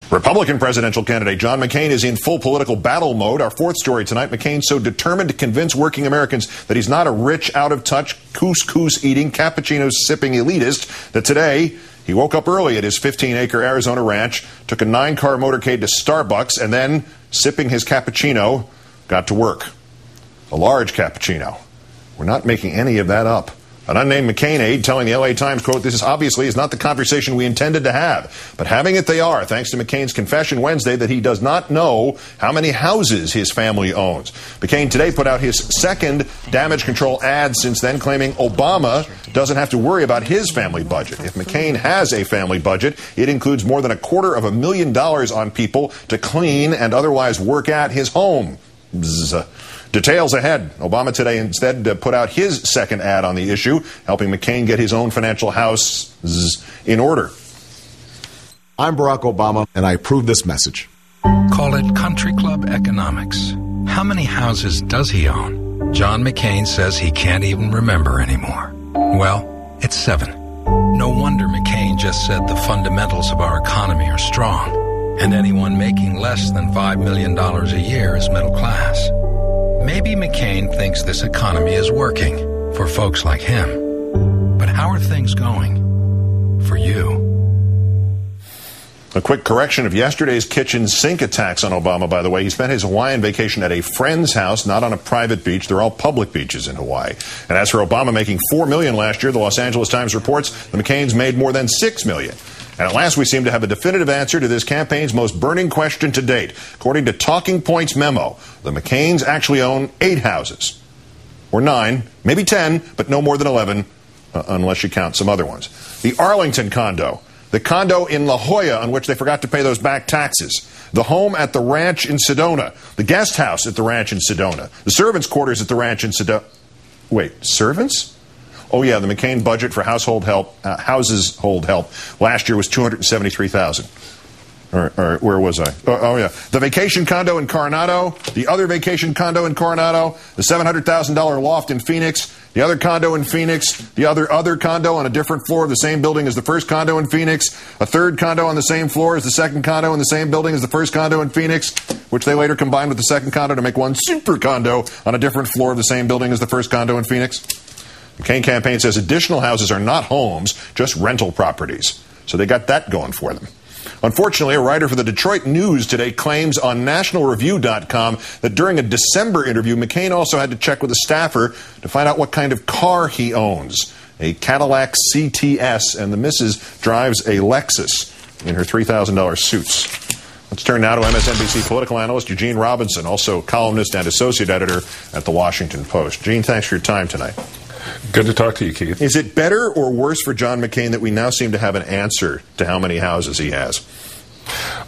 Republican presidential candidate John McCain is in full political battle mode. Our fourth story tonight, McCain so determined to convince working Americans that he's not a rich, out-of-touch, couscous-eating, cappuccino-sipping elitist that today he woke up early at his 15-acre Arizona ranch, took a 9-car motorcade to Starbucks, and then, sipping his cappuccino, got to work. A large cappuccino. We're not making any of that up. An unnamed McCain aide telling the LA Times, quote, "This obviously is not the conversation we intended to have. But having it they are, thanks to McCain's confession Wednesday that he does not know how many houses his family owns." McCain today put out his second damage control ad since then, claiming Obama doesn't have to worry about his family budget. If McCain has a family budget, it includes more than $250,000 on people to clean and otherwise work at his home. Bzz. Details ahead. Obama today instead put out his second ad on the issue, helping McCain get his own financial house in order. I'm Barack Obama, and I approve this message. Call it country club economics. How many houses does he own? John McCain says he can't even remember anymore. Well, it's 7. No wonder McCain just said the fundamentals of our economy are strong, and anyone making less than $5 million a year is middle class. Maybe McCain thinks this economy is working for folks like him. But how are things going for you? A quick correction of yesterday's kitchen sink attacks on Obama, by the way. He spent his Hawaiian vacation at a friend's house, not on a private beach. They're all public beaches in Hawaii. And as for Obama making $4 million last year, the Los Angeles Times reports the McCains made more than $6 million. And at last, we seem to have a definitive answer to this campaign's most burning question to date. According to Talking Points memo, the McCains actually own 8 houses. Or 9, maybe 10, but no more than 11, unless you count some other ones. The Arlington condo, the condo in La Jolla on which they forgot to pay those back taxes, the home at the ranch in Sedona, the guest house at the ranch in Sedona, the servants' quarters at the ranch in Sedona. Wait, servants? Oh, yeah, the McCain budget for household help last year was $273,000. Or where was I? Oh, yeah. The vacation condo in Coronado, the other vacation condo in Coronado, the $700,000 loft in Phoenix, the other condo in Phoenix, the other condo on a different floor of the same building as the first condo in Phoenix, a third condo on the same floor as the second condo in the same building as the first condo in Phoenix, which they later combined with the second condo to make one super condo on a different floor of the same building as the first condo in Phoenix. The McCain campaign says additional houses are not homes, just rental properties. So they got that going for them. Unfortunately, a writer for the Detroit News today claims on nationalreview.com that during a December interview, McCain also had to check with a staffer to find out what kind of car he owns. A Cadillac CTS, and the missus drives a Lexus in her $3,000 suits. Let's turn now to MSNBC political analyst Eugene Robinson, also columnist and associate editor at The Washington Post. Gene, thanks for your time tonight. Good to talk to you, Keith. Is it better or worse for John McCain that we now seem to have an answer to how many houses he has?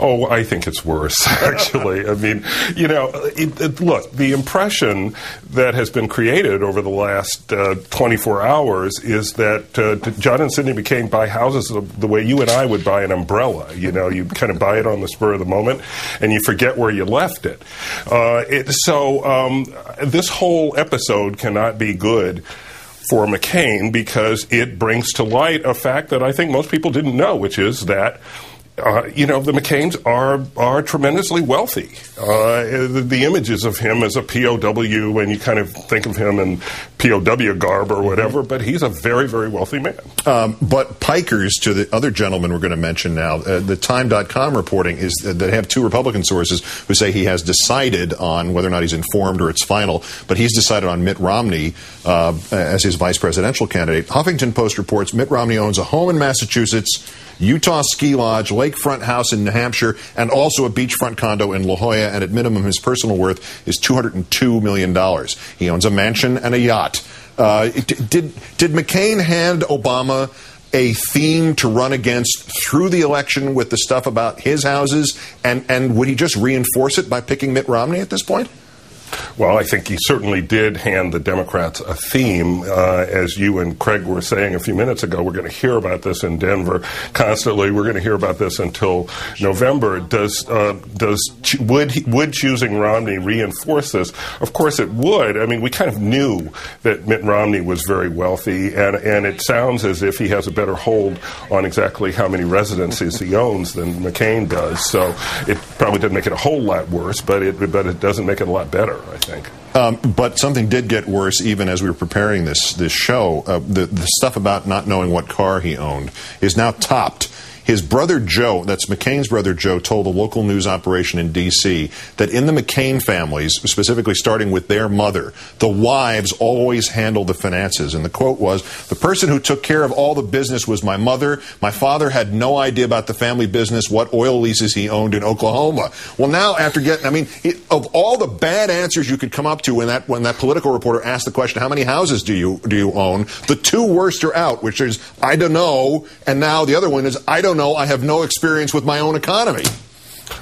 Oh, I think it's worse, actually. I mean, you know, look, the impression that has been created over the last 24 hours is that John and Sidney McCain buy houses the way you and I would buy an umbrella. You know, you kind of buy it on the spur of the moment, and you forget where you left it. So this whole episode cannot be good for McCain because it brings to light a fact that I think most people didn't know, which is that the McCains are tremendously wealthy. The images of him as a POW, when you kind of think of him in POW garb or whatever, but he's a very, very wealthy man. But pikers to the other gentleman we're going to mention now, the Time.com reporting is that they have 2 Republican sources who say he has decided on whether or not he's informed or it's final, but he's decided on Mitt Romney as his vice presidential candidate. Huffington Post reports Mitt Romney owns a home in Massachusetts, Utah ski lodge, lakefront house in New Hampshire, and also a beachfront condo in La Jolla, and at minimum his personal worth is $202 million. He owns a mansion and a yacht. Did McCain hand Obama a theme to run against through the election with the stuff about his houses, and would he just reinforce it by picking Mitt Romney at this point? Well, I think he certainly did hand the Democrats a theme. As you and Craig were saying a few minutes ago, we're going to hear about this in Denver constantly. We're going to hear about this until November. Would choosing Romney reinforce this? Of course it would. I mean, we kind of knew that Mitt Romney was very wealthy, and it sounds as if he has a better hold on exactly how many residencies he owns than McCain does. So it probably doesn't make it a whole lot worse, but it doesn't make it a lot better, I think. But something did get worse even as we were preparing this show. The stuff about not knowing what car he owned is now topped. His brother Joe, that's McCain's brother Joe, told a local news operation in D.C. that in the McCain families, specifically starting with their mother, the wives always handle the finances. And the quote was, "The person who took care of all the business was my mother. My father had no idea about the family business, what oil leases he owned in Oklahoma." Well, now after getting, of all the bad answers you could come up to when that political reporter asked the question, how many houses do you own? The two worst are out, which is, I don't know, and now the other one is, I don't know, I have no experience with my own economy.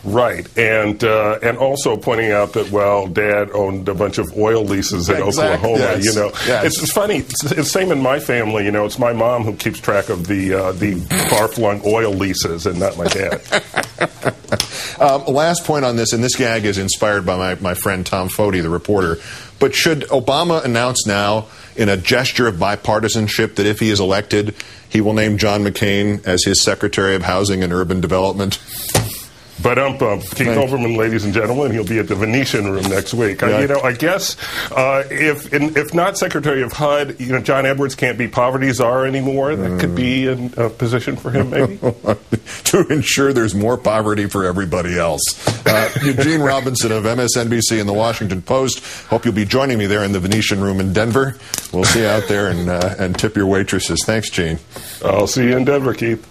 Right, and also pointing out that, well, Dad owned a bunch of oil leases in Oklahoma. Yes. You know, yes. It's funny. It's same in my family. You know, it's my mom who keeps track of the far-flung oil leases, and not my dad. Last point on this, and this gag is inspired by my friend Tom Foti, the reporter. But should Obama announce now, in a gesture of bipartisanship, that if he is elected, he will name John McCain as his Secretary of Housing and Urban Development? But Keith Olbermann, ladies and gentlemen, he'll be at the Venetian Room next week. Yeah. I guess if not Secretary of HUD, John Edwards can't be poverty czar anymore. That could be a position for him, maybe. To ensure there's more poverty for everybody else. Eugene Robinson of MSNBC and the Washington Post. Hope you'll be joining me there in the Venetian Room in Denver. We'll see you out there and tip your waitresses. Thanks, Gene. I'll see you in Denver, Keith.